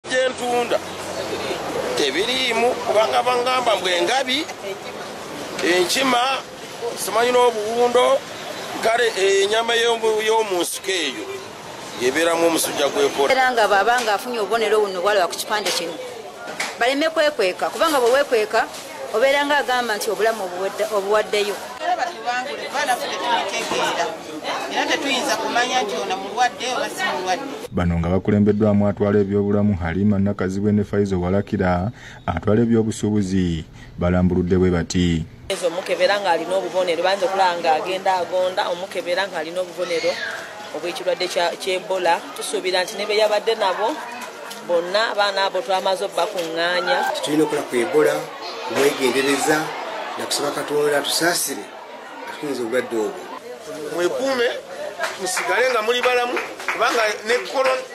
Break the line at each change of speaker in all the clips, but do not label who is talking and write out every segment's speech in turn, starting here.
Jentunda tebiriimu kubanga bangamba mbwe engabi enkima simanyi n'obuwundo kale enyama y'omunsuka eyo yebeeramu omusujja gw'ekola
era nga babanga afunye obubonero buno bwalaba ku kipande kino baleme kwekweka kubanga bwe weekweka obeera nga agamba nti obulamu obuwaddeyo
bano nga bakulembeddwamu atwala ebyobulamu Halima Nakazibwe ne Faizo Walakira atwala ebyobusuubuzi balambuludde bwe bati
omukebera nga alina obubonero banza okulanga agenda agonda omukebera nga alina obubonero obw'ekirwadde ky'Ebola tusuubira nti ne be yabadde nabo bonna abaana abo twamaze okubakuŋŋaanya
tulina okukola ku Ebola kumwegendereza nakusaba Katonda tusaasire atukinza obulwadde obwo
mwekuume musigale nga muli balamu kubanga ne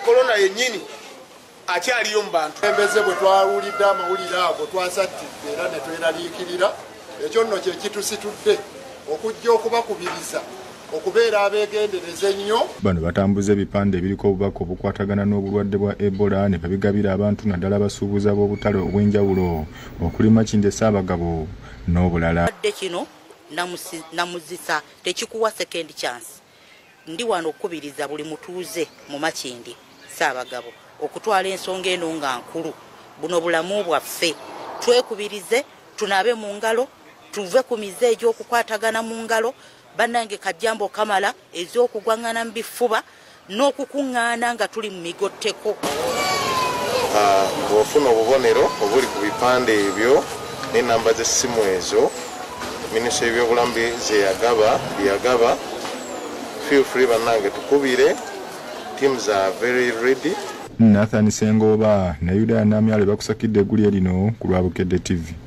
korona yennyini akyaliyo mu bantu
embeze bwe twawulidde amawulire ago twasattidde era ne tweraliikirira ekyo nno kye kitusitudde okujja okubakubiriza okubeera abeegendereza ennyo.
Bano batambuza ebipande ebiriko obubaka obukwatagana n'obulwadde bwa Ebola ne babigabira abantu naddala basuubuza b'obutale obw'enjawulo okuli Makinde Ssaabagabo n'obulala.
Kino namuzisa tekikuwa second chance. Ndi wano okubiriza buli mutuuze mu Makinde Ssaabagabo okutwala ensonga eno nga nkulu buno bulamu bwaffe twekubirize tunabe mu ngalo tuve ku mize egy'okukwatagana mu ngalo bannange kajjambo kamala ez'okugwangana mu bifuba n'okukuŋŋaana nga tuli mu migotteko.
Bw'ofuna obubonero obuli ku bipande ebyo n'ennamba z'essimu ezo minisitule y'ebyobulamu byeyagaba feel free bannange tukubire teams are very ready.
Nathan Sengoba na Yuda Namyale bakusakidde eggulya lino ku Lwabukedde TV.